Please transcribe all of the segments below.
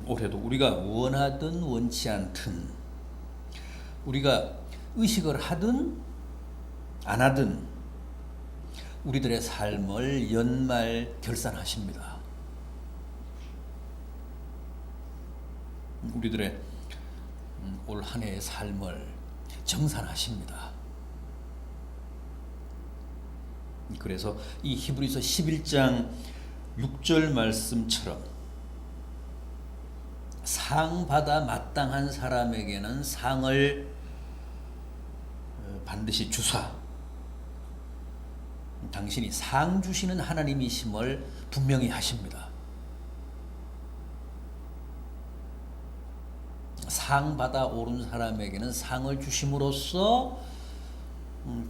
올해도 우리가 원하든 원치 않든, 우리가 의식을 하든 안 하든 우리들의 삶을 연말 결산하십니다. 우리들의 올 한 해의 삶을 정산하십니다. 그래서 이 히브리서 11장 6절 말씀처럼 상 받아 마땅한 사람에게는 상을 반드시 주사, 당신이 상 주시는 하나님이심을 분명히 하십니다. 상 받아 오른 사람에게는 상을 주심으로써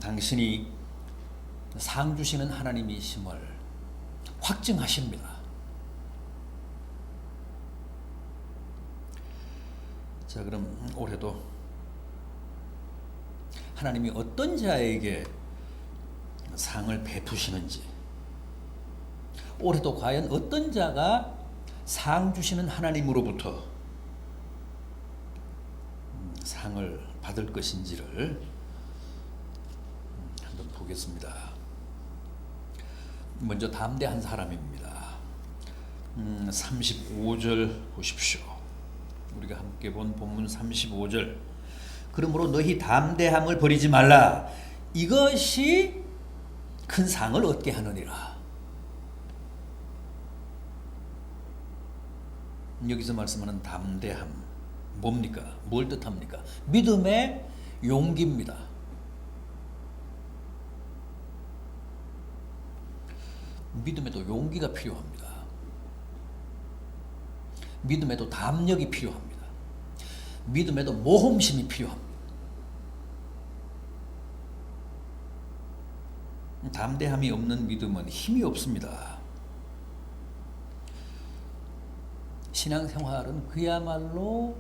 당신이 상 주시는 하나님이심을 확증하십니다. 자, 그럼 올해도 하나님이 어떤 자에게 상을 베푸시는지, 올해도 과연 어떤 자가 상 주시는 하나님으로부터 상을 받을 것인지를 한번 보겠습니다. 먼저 담대한 사람입니다. 35절 보십시오. 우리가 함께 본 본문 35절. 그러므로 너희 담대함을 버리지 말라. 이것이 큰 상을 얻게 하느니라. 여기서 말씀하는 담대함 뭡니까? 뭘 뜻합니까? 믿음의 용기입니다. 믿음에도 용기가 필요합니다. 믿음에도 담력이 필요합니다. 믿음에도 모험심이 필요합니다. 담대함이 없는 믿음은 힘이 없습니다. 신앙생활은 그야말로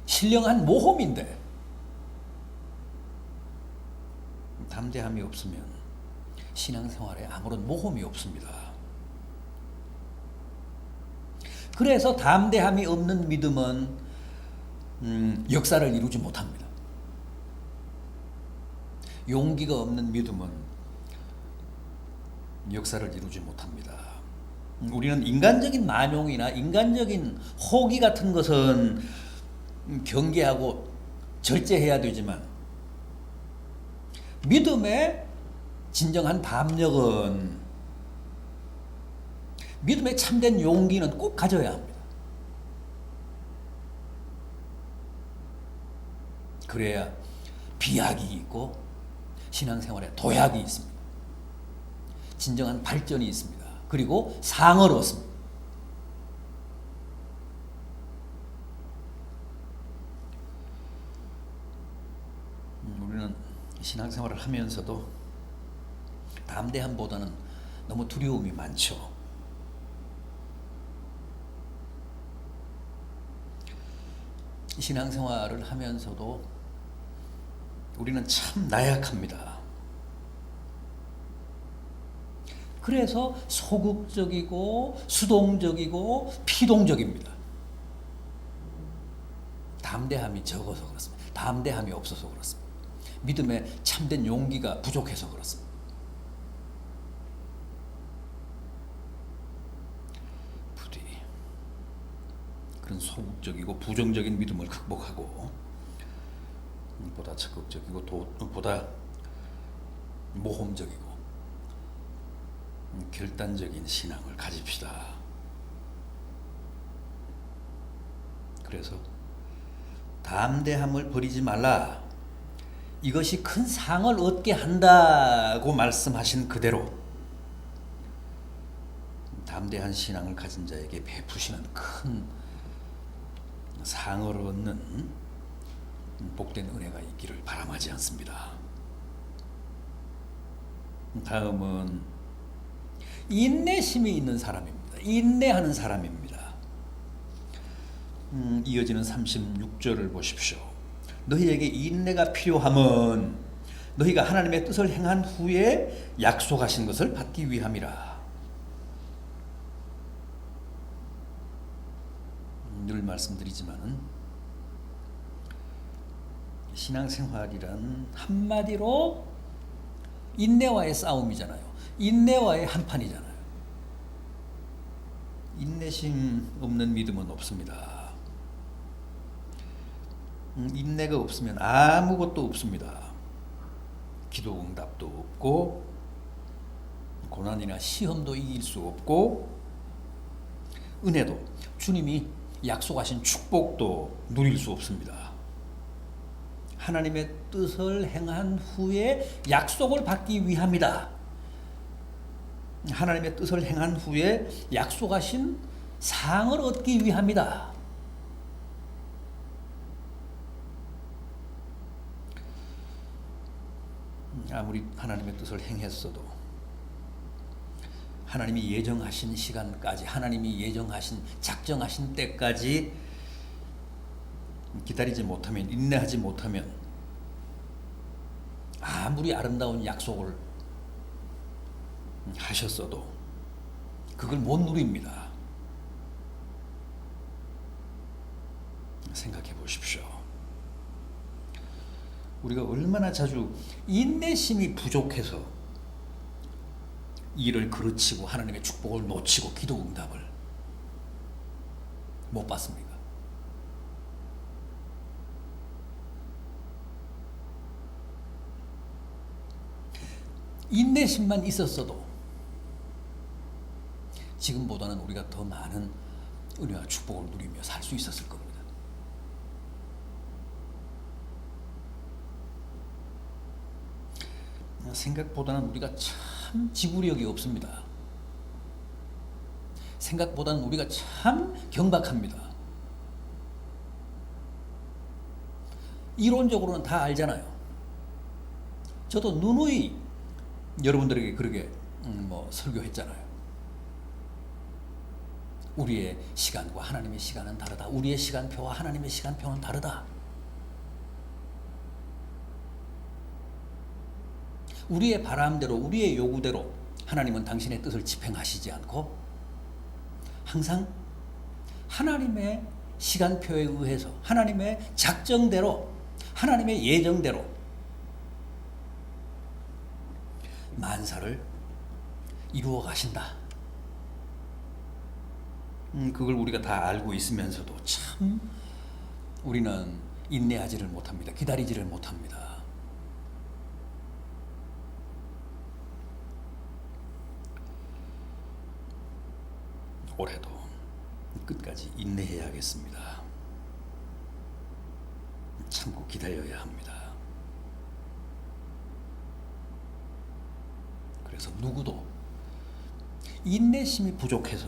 신령한 모험인데 담대함이 없으면 신앙생활에 아무런 모험이 없습니다. 그래서 담대함이 없는 믿음은 역사를 이루지 못합니다. 용기가 없는 믿음은 역사를 이루지 못합니다. 우리는 인간적인 만용이나 인간적인 호기 같은 것은 경계하고 절제해야 되지만 믿음의 진정한 담력은, 믿음의 참된 용기는 꼭 가져야 합니다. 그래야 비약이 있고 신앙생활에 도약이 있습니다. 진정한 발전이 있습니다. 그리고 상을 얻습니다. 우리는 신앙생활을 하면서도 담대함보다는 너무 두려움이 많죠. 신앙생활을 하면서도 우리는 참 나약합니다. 그래서 소극적이고 수동적이고 피동적입니다. 담대함이 적어서 그렇습니다. 담대함이 없어서 그렇습니다. 믿음의 참된 용기가 부족해서 그렇습니다. 부디 그런 소극적이고 부정적인 믿음을 극복하고 보다 적극적이고 보다 모험적이고 결단적인 신앙을 가집시다. 그래서 담대함을 버리지 말라. 이것이 큰 상을 얻게 한다고 말씀하신 그대로 담대한 신앙을 가진 자에게 베푸시는 큰 상을 얻는 복된 은혜가 있기를 바람하지 않습니다. 다음은 인내심이 있는 사람입니다. 인내하는 사람입니다. 이어지는 36절을 보십시오. 너희에게 인내가 필요함은 너희가 하나님의 뜻을 행한 후에 약속하신 것을 받기 위함이라. 늘 말씀드리지만은 신앙생활이란 한마디로 인내와의 싸움이잖아요. 인내와의 한판이잖아요. 인내심 없는 믿음은 없습니다. 인내가 없으면 아무것도 없습니다. 기도 응답도 없고 고난이나 시험도 이길 수 없고 은혜도 주님이 약속하신 축복도 누릴 수 없습니다. 하나님의 뜻을 행한 후에 약속을 받기 위함이다. 하나님의 뜻을 행한 후에 약속하신 상을 얻기 위함이다. 아무리 하나님의 뜻을 행했어도 하나님이 예정하신 시간까지, 하나님이 예정하신 작정하신 때까지 기다리지 못하면, 인내하지 못하면 아무리 아름다운 약속을 하셨어도 그걸 못 누립니다. 생각해 보십시오. 우리가 얼마나 자주 인내심이 부족해서 일을 그르치고 하나님의 축복을 놓치고 기도 응답을 못 받습니까? 인내심만 있었어도 지금보다는 우리가 더 많은 은혜와 축복을 누리며 살 수 있었을 겁니다. 생각보다는 우리가 참 지구력이 없습니다. 생각보다는 우리가 참 경박합니다. 이론적으로는 다 알잖아요. 저도 누누이 여러분들에게 그렇게 설교했잖아요. 우리의 시간과 하나님의 시간은 다르다. 우리의 시간표와 하나님의 시간표는 다르다. 우리의 바람대로, 우리의 요구대로 하나님은 당신의 뜻을 집행하시지 않고 항상 하나님의 시간표에 의해서, 하나님의 작정대로, 하나님의 예정대로 만사를 이루어 가신다. 그걸 우리가 다 알고 있으면서도 참 우리는 인내하지를 못합니다. 기다리지를 못합니다. 올해도 끝까지 인내해야겠습니다. 참고 기다려야 합니다. 그래서 누구도 인내심이 부족해서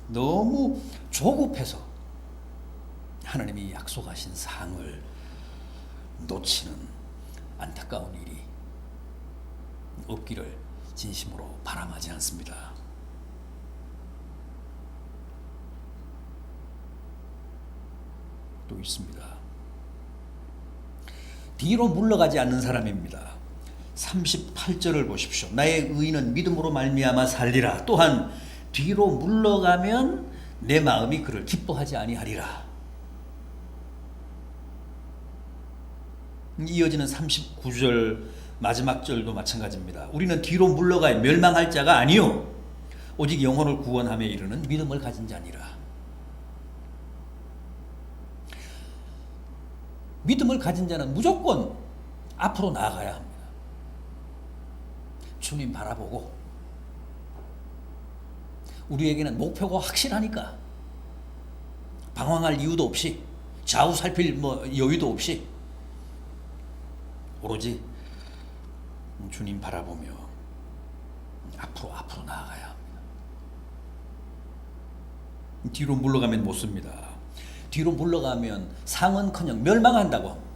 너무 조급해서 하나님이 약속하신 상을 놓치는 안타까운 일이 없기를 진심으로 바람하지 않습니다. 또 있습니다. 뒤로 물러가지 않는 사람입니다. 38절을 보십시오. 나의 의인은 믿음으로 말미암아 살리라. 또한 뒤로 물러가면 내 마음이 그를 기뻐하지 아니하리라. 이어지는 39절 마지막 절도 마찬가지입니다. 우리는 뒤로 물러가야 멸망할 자가 아니요 오직 영혼을 구원함에 이르는 믿음을 가진 자니라. 믿음을 가진 자는 무조건 앞으로 나아가야 합니다. 주님 바라보고 우리에게는 목표가 확실하니까 방황할 이유도 없이 좌우 살필 여유도 없이 오로지 주님 바라보며 앞으로 나아가야 합니다. 뒤로 물러가면 못 씁니다. 뒤로 물러가면 상은커녕 멸망한다고 합니다.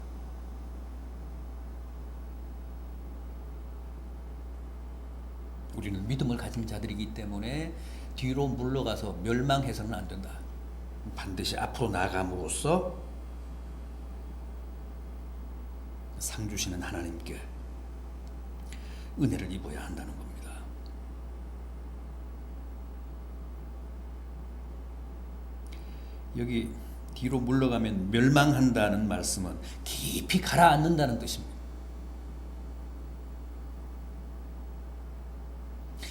우리는 믿음을 가진 자들이기 때문에 뒤로 물러가서 멸망해서는 안 된다. 반드시 앞으로 나아감으로써 상 주시는 하나님께 은혜를 입어야 한다는 겁니다. 여기 뒤로 물러가면 멸망한다는 말씀은 깊이 가라앉는다는 뜻입니다.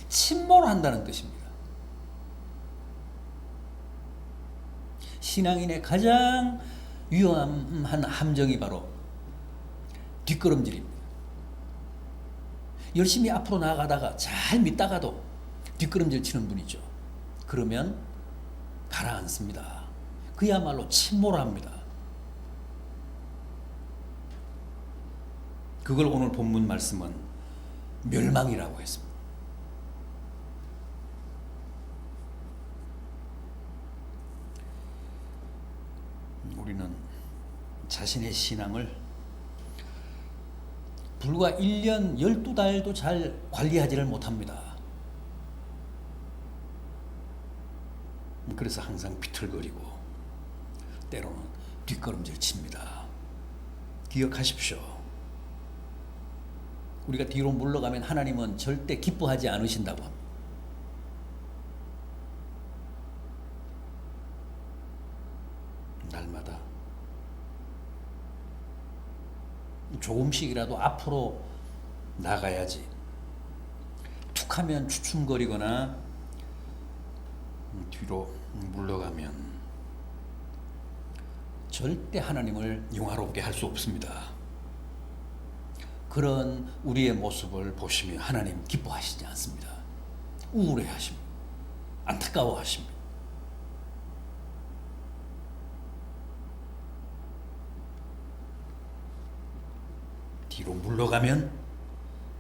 침몰한다는 뜻입니다. 신앙인의 가장 위험한 함정이 바로 뒷걸음질입니다. 열심히 앞으로 나아가다가 잘 믿다가도 뒷걸음질 치는 분이죠. 그러면 가라앉습니다. 그야말로 침몰합니다. 그걸 오늘 본문 말씀은 멸망이라고 했습니다. 우리는 자신의 신앙을 불과 1년 12달도 잘 관리하지를 못합니다. 그래서 항상 비틀거리고 때로는 뒷걸음질 칩니다. 기억하십시오. 우리가 뒤로 물러가면 하나님은 절대 기뻐하지 않으신다고 합니다. 날마다 조금씩이라도 앞으로 나가야지. 툭하면 주춤거리거나 뒤로 물러가면 절대 하나님을 영화롭게 할 수 없습니다. 그런 우리의 모습을 보시면 하나님 기뻐하시지 않습니다. 우울해하십니다. 안타까워하십니다. 뒤로 물러가면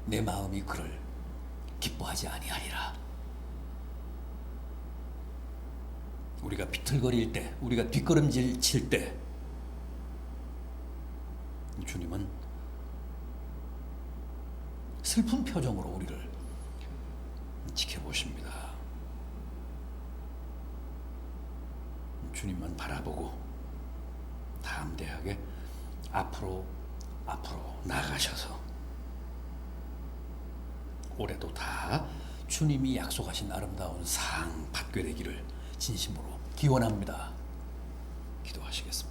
내 마음이 그를 기뻐하지 아니하리라. 우리가 비틀거릴 때, 우리가 뒷걸음질 칠 때 주님은 슬픈 표정으로 우리를 지켜보십니다. 주님만 바라보고 담대하게 앞으로 나가셔서 올해도 다 주님이 약속하신 아름다운 상 받게 되기를 진심으로 기원합니다. 기도하시겠습니다.